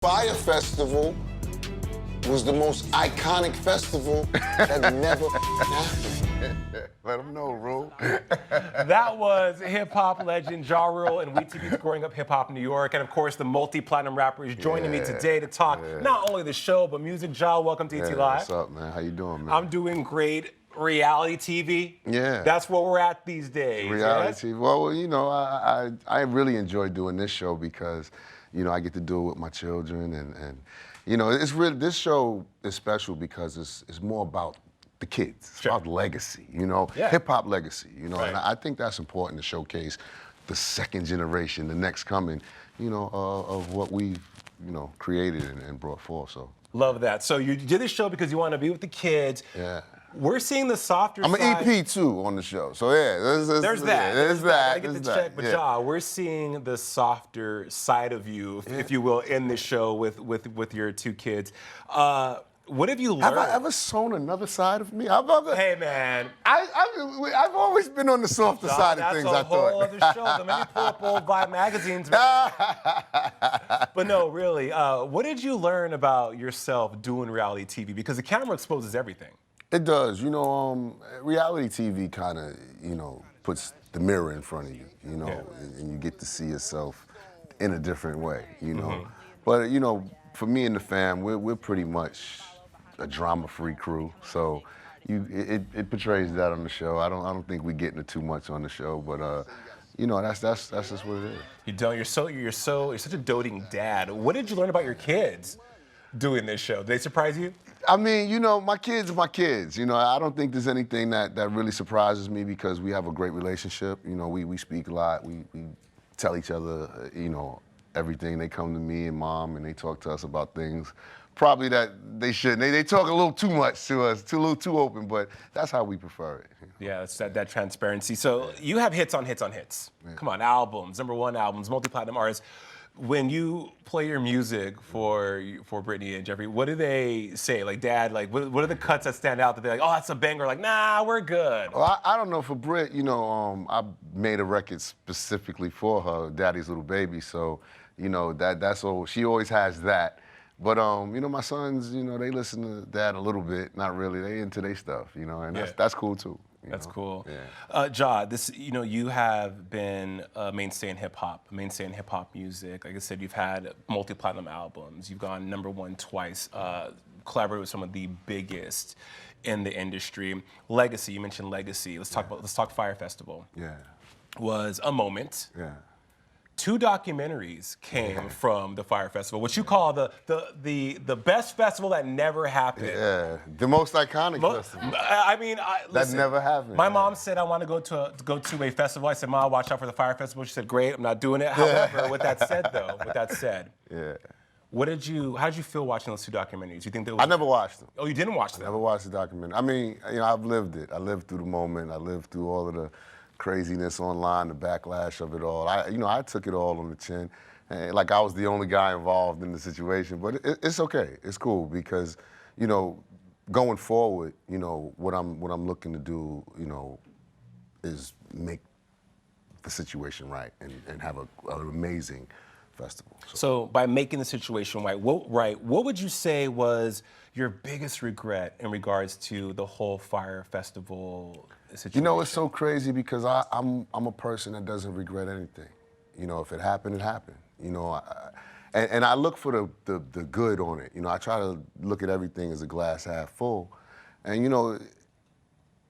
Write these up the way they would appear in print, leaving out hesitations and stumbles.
Fyre Festival was the most iconic festival that never happened. Let them know, Rule. That was hip-hop legend Ja Rule and WeTV's Growing Up Hip Hop in New York. And of course, the multi-platinum rapper is joining me today to talk not only the show, but music. Ja, welcome to ET Live. What's up, man? How you doing, man? I'm doing great. Reality TV. Yeah. That's where we're at these days. Reality TV. Well, you know, I really enjoy doing this show because, you know, I get to do it with my children and you know, it's really, this show is special because it's more about the kids. It's about legacy, you know, hip-hop legacy, you know, and I think that's important to showcase the second generation, the next coming, you know, of what we've, you know, created and brought forth, so. Love that. So you did this show because you want to be with the kids. Yeah. We're seeing the softer I'm side. an EP too on the show, so yeah. There's that. There's that. I get the check, but Ja, we're seeing the softer side of you, if you will, in this show with your two kids. What have you learned? Have I ever shown another side of me? Hey, man. I've always been on the softer side of things, I thought. That's a whole other show. Let me pull up old Vibe magazines, man. But no, really, what did you learn about yourself doing reality TV? Because the camera exposes everything. It does. You know, reality TV kind of, you know, puts the mirror in front of you, you know, and you get to see yourself in a different way, you know. But, you know, for me and the fam, we're pretty much a drama-free crew, so it portrays that on the show. I don't think we get into too much on the show, but you know, that's just what it is. You don't. You're such a doting dad. What did you learn about your kids doing this show? Did they surprise you? I mean, you know, my kids are my kids. You know, I don't think there's anything that really surprises me because we have a great relationship. You know, we speak a lot. We tell each other, you know, everything. They come to me and Mom and they talk to us about things probably that they shouldn't. They talk a little too much to us, a little too open, but that's how we prefer it. You know? Yeah, it's that transparency. So you have hits on hits on hits. Come on, albums, #1 albums, multi-platinum artists. When you play your music for Brittany and Jeffrey, what do they say? Like, Dad, like, what are the cuts that stand out that they're like, oh, that's a banger? Like, nah, we're good. Well, I don't know. For Britt, you know, I made a record specifically for her, Daddy's Little Baby. So, you know, that's all. She always has that. But, you know, my sons, you know, they listen to Dad a little bit. Not really. They into their stuff, you know, and that's cool, too. That's cool. Yeah. Ja, you know, you have been a mainstay in hip-hop music. Like I said, you've had multi-platinum albums. You've gone #1 twice, collaborated with some of the biggest in the industry. Legacy, you mentioned Legacy. Let's talk Fyre Festival. Yeah. Was a moment. Yeah. 2 documentaries came from the Fyre Festival, which you call the best festival that never happened. Yeah, the most iconic festival. I mean, listen, that never happened. My mom said I want to go to a festival. I said, Mom, watch out for the Fyre Festival. She said, great, I'm not doing it. However, with that said, how did you feel watching those 2 documentaries? You think that was... I never watched them. Oh, you didn't watch them? I never watched the documentary. I mean, you know, I've lived it. I lived through the moment. I lived through all of the craziness online, the backlash of it all. I took it all on the chin, like I was the only guy involved in the situation. But it's okay. It's cool because, you know, going forward, you know, what I'm looking to do, you know, is make the situation right and have an amazing festival. So by making the situation right, what would you say was your biggest regret in regards to the whole Fyre Festival situation? You know, it's so crazy because I'm a person that doesn't regret anything. You know, if it happened, it happened. You know, and I look for the good on it. You know, I try to look at everything as a glass half full. And, you know,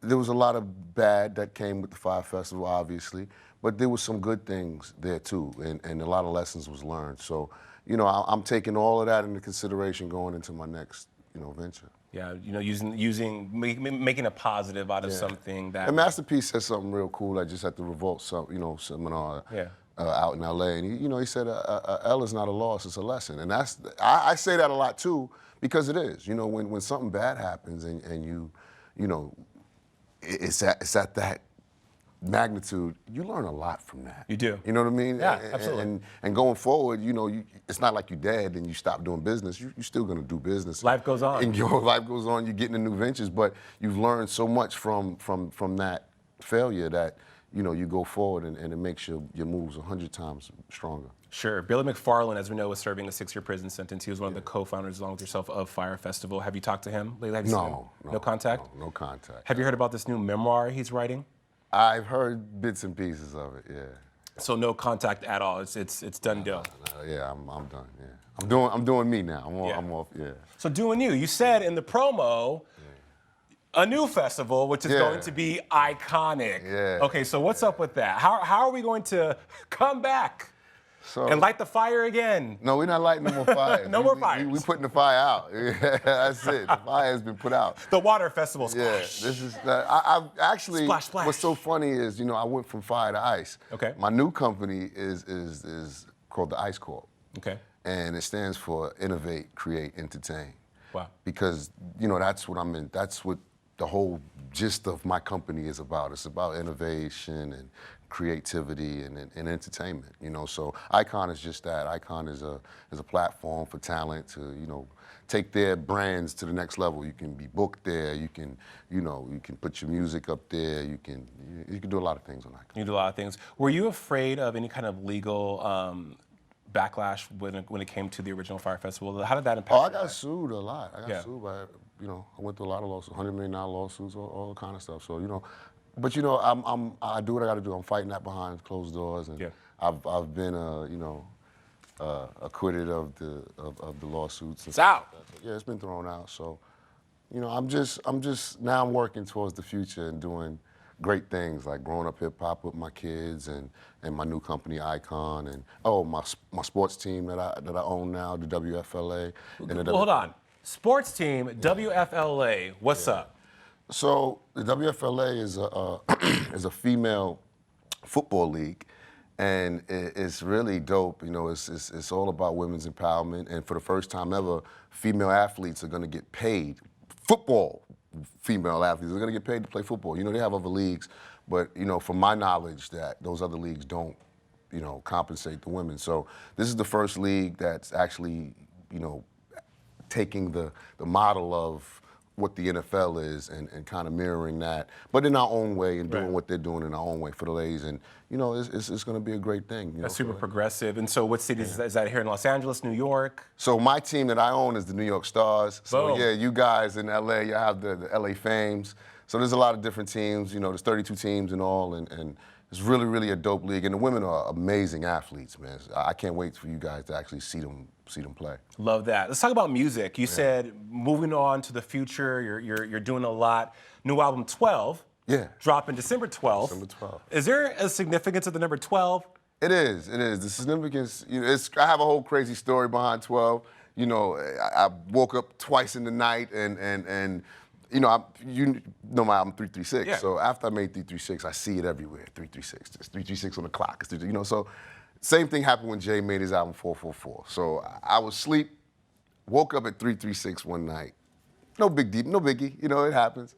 there was a lot of bad that came with the Fyre Festival, obviously, but there was some good things there too, and a lot of lessons was learned. So, you know, I'm taking all of that into consideration going into my next, you know, venture. Yeah, you know, making a positive out of something that. And Master P said something real cool. I just at the Revolt, seminar out in LA, and he said, "L is not a loss; it's a lesson." And I say that a lot too because it is. You know, when something bad happens and you know, it's at that magnitude, you learn a lot from that. You do. You know what I mean? Yeah, absolutely. And going forward, you know, it's not like you're dead and you stop doing business. You're still going to do business. Life goes on. And your life goes on. You're getting into new ventures, but you've learned so much from that failure that, you know, you go forward and it makes your moves 100 times stronger. Sure. Billy McFarland, as we know, was serving a 6-year prison sentence. He was one of the co-founders, along with yourself, of Fyre Festival. Have you talked to him lately? Have you seen him? No contact? No contact. Have you heard about this new memoir he's writing? I've heard bits and pieces of it, yeah. So no contact at all. It's done deal. Yeah, I'm done, yeah. I'm doing me now. I'm off, yeah. So doing you. You said in the promo, a new festival, which is going to be iconic. Yeah. Okay, so what's up with that? How are we going to come back and light the fire again? No, we're not lighting no more fires. No more fires. We putting the fire out. That's it. The fire has been put out. The water festival. Yeah, this is. I actually. Splash, splash. What's so funny is, I went from Fyre to Ice. Okay. My new company is called the Ice Corp. Okay. And it stands for Innovate, Create, Entertain. Wow. Because that's what I'm in. That's what the whole gist of my company is about. It's about innovation and creativity and entertainment. So Icon is just that. Icon is a platform for talent to take their brands to the next level. You can be booked there. You can put your music up there. You can do a lot of things on Icon. You do a lot of things. Were you afraid of any kind of legal backlash when it came to the original Fyre Festival? How did that impact? Oh, I got sued a lot. I got sued by, I went through a lot of lawsuits, $100 million lawsuits, all kind of stuff. So but I do what I got to do. I'm fighting that behind closed doors, and I've been acquitted of the lawsuits. It's out. Yeah, it's been thrown out. So, I'm just now I'm working towards the future and doing great things like growing up hip hop with my kids and my new company Icon and my sports team that I own now, the WFLA. Hold on, sports team WFLA. What's up? So the WFLA is a female football league, and it's really dope. It's all about women's empowerment, and for the first time ever, female athletes are going to get paid. Female athletes are going to get paid to play football. They have other leagues, but from my knowledge, that those other leagues don't, compensate the women. So this is the first league that's actually, taking the model of what the NFL is and kind of mirroring that, but in our own way and doing what they're doing in our own way for the ladies. And, it's going to be a great thing. That's super progressive. And so what cities is that here in Los Angeles, New York? So my team that I own is the New York Stars. So Boom. yeah, you guys in LA, you have the LA Fames. So there's a lot of different teams, there's 32 teams in all, and it's really, really a dope league. And the women are amazing athletes, man. I can't wait for you guys to actually see them play. Love that. Let's talk about music. You said moving on to the future, you're doing a lot. New album 12. Yeah. Dropping December 12th. December 12th. Is there a significance of the number 12? It is. The significance, I have a whole crazy story behind 12. I woke up twice in the night and my album 336. Yeah. So after I made 336, I see it everywhere. 336. It's 336 on the clock. It's so same thing happened when Jay made his album 444. So I was asleep, woke up at 336 one night. No big deal, no biggie. It happens.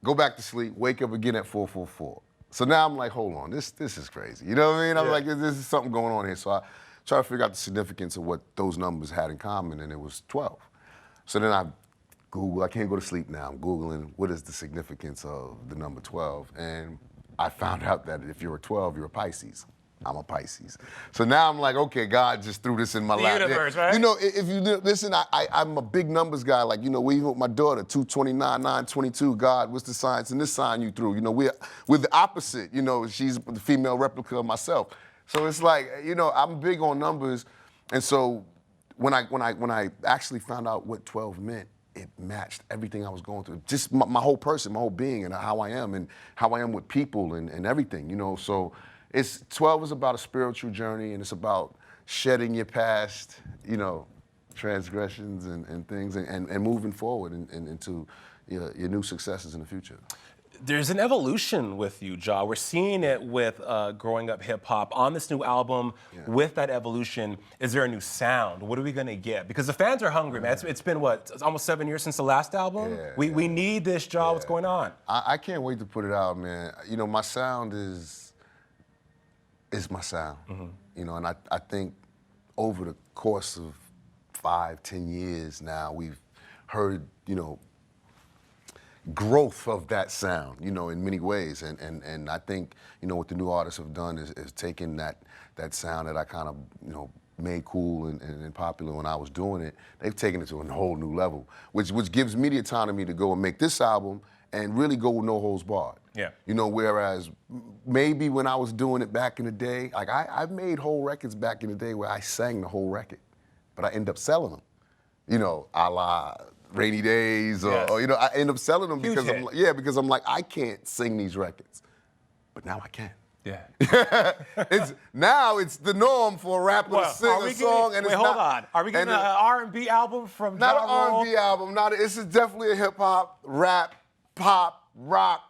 Go back to sleep, wake up again at 444. So now I'm like, hold on, this is crazy. You know what I mean? I'm like, this is something going on here. So I try to figure out the significance of what those numbers had in common, and it was 12. So then I Google, I can't go to sleep now. I'm Googling what is the significance of the number 12. And I found out that if you're a 12, you're a Pisces. I'm a Pisces. So now I'm like, okay, God just threw this in my lap. The universe, right? If you listen, I'm a big numbers guy. Like, even with my daughter, 229, 922, God, what's the science in this sign you threw? We're the opposite. She's the female replica of myself. So it's like, I'm big on numbers. And so when I actually found out what 12 meant, it matched everything I was going through. Just my whole person, my whole being, and how I am with people and everything, So 12 is about a spiritual journey, and it's about shedding your past, transgressions and things, and moving forward into your new successes in the future. There's an evolution with you, Ja. We're seeing it with growing up hip hop. On this new album, with that evolution, is there a new sound? What are we gonna get? Because the fans are hungry, man. It's been it's almost 7 years since the last album. We need this, Ja. What's going on? I can't wait to put it out, man. My sound is my sound. And I think over the course of 5-10 years now, we've heard, growth of that sound, you know, in many ways. And I think, you know, what the new artists have done is taken that sound that I kind of, you know, made cool and popular when I was doing it. They've taken it to a whole new level, which gives me the autonomy to go and make this album and really go with no holds barred. Yeah. You know, whereas maybe when I was doing it back in the day, like I've made whole records back in the day where I sang the whole record, but I end up selling them. You know, a la Rainy Days, or you know, I end up selling them Huge because hit. because I'm like, I can't sing these records, but now I can. Yeah. Now it's the norm for a rapper to sing a song, and wait, it's hold not, on. Are we getting an R&B album from not Ja an Rule? R&B album? This is definitely a hip hop, rap, pop, rock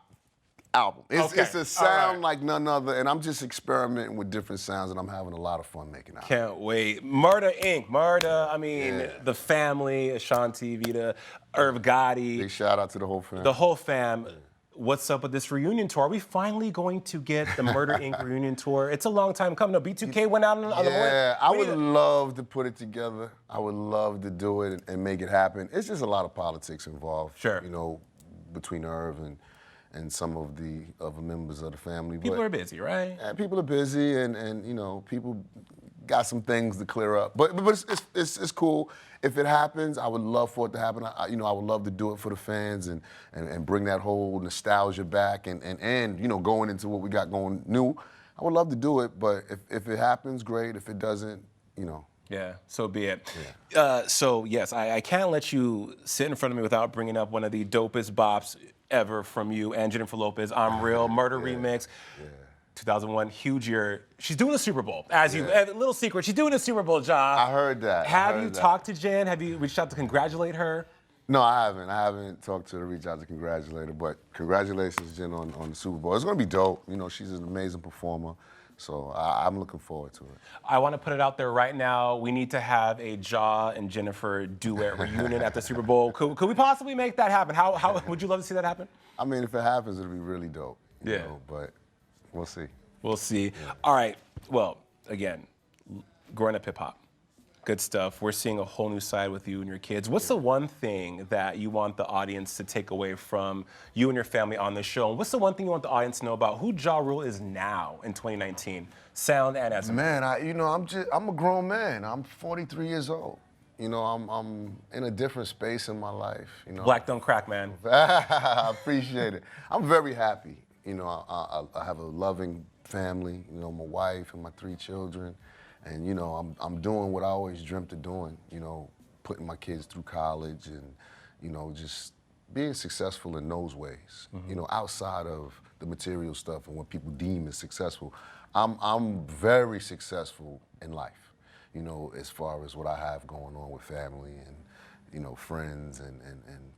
album. It's a sound like none other, and I'm just experimenting with different sounds, and I'm having a lot of fun making it. Can't wait. Murder Inc. Murder, I mean, the family, Ashanti, Vita, Irv Gotti. Big shout out to the whole family. The whole fam. What's up with this reunion tour? Are we finally going to get the Murder Inc. reunion tour? It's a long time coming. No, B2K went out on the morning. Yeah, I would love to put it together. I would love to do it and make it happen. It's just a lot of politics involved. Sure. You know, between Irv and some of the other members of the family. People are busy, right? People are busy, and you know, people got some things to clear up. But it's cool. If it happens, I would love for it to happen. I would love to do it for the fans and bring that whole nostalgia back and you know, going into what we got going new. I would love to do it, but if it happens, great. If it doesn't, you know. Yeah, so be it. Yeah. So yes, I can't let you sit in front of me without bringing up one of the dopest bops ever from you and Jennifer Lopez. I'm Real, Murder Remix. Yeah. 2001, huge year. She's doing the Super Bowl. A little secret, she's doing the Super Bowl, Ja. I heard that. Have you talked to Jen? Have you reached out to congratulate her? No, I haven't. I haven't talked to her, reach out to congratulate her, but congratulations, Jen, on the Super Bowl. It's gonna be dope. You know, she's an amazing performer, so I'm looking forward to it. I want to put it out there right now. We need to have a Ja and Jennifer duet reunion at the Super Bowl. Could we possibly make that happen? How would you love to see that happen? I mean, if it happens, it'll be really dope. You Yeah. know, but we'll see. We'll see. Yeah. All right. Well, again, growing up hip hop, good stuff. We're seeing a whole new side with you and your kids. What's the one thing that you want the audience to take away from you and your family on this show? And what's the one thing you want the audience to know about who Ja Rule is now in 2019, sound and as a man? I'm a grown man. I'm 43 years old. You know, I'm in a different space in my life. You know, Black don't crack, man. I appreciate it. I'm very happy. You know, I have a loving family. You know, my wife and my 3 children. And, you know, I'm doing what I always dreamt of doing, you know, putting my kids through college and, you know, just being successful in those ways, you know, outside of the material stuff and what people deem as successful. I'm very successful in life, you know, as far as what I have going on with family and, you know, friends and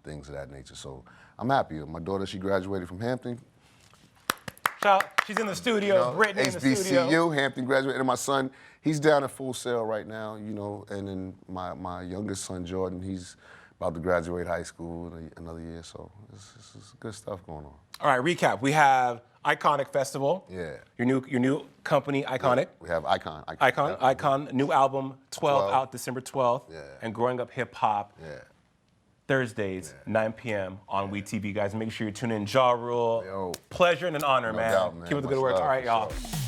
things of that nature. So I'm happy. My daughter, she graduated from Hampton. She's in the studio, you know, Brittany in the studio. HBCU, Hampton graduated, and my son, he's down at Full Sail right now, you know, and then my youngest son, Jordan, he's about to graduate high school in another year, so it's good stuff going on. All right, recap. We have Iconic Festival. Yeah. Your new company, Iconic. Yeah. We have Icon. Icon, new album, 12 out December 12th. Yeah. And Growing Up Hip Hop. Yeah. Thursdays, 9 p.m. on WeTV, guys. Make sure you tune in. Ja Rule. Yo. Pleasure and an honor, No man. doubt, man. Keep up the Much good work. love, All right, for y'all. sure.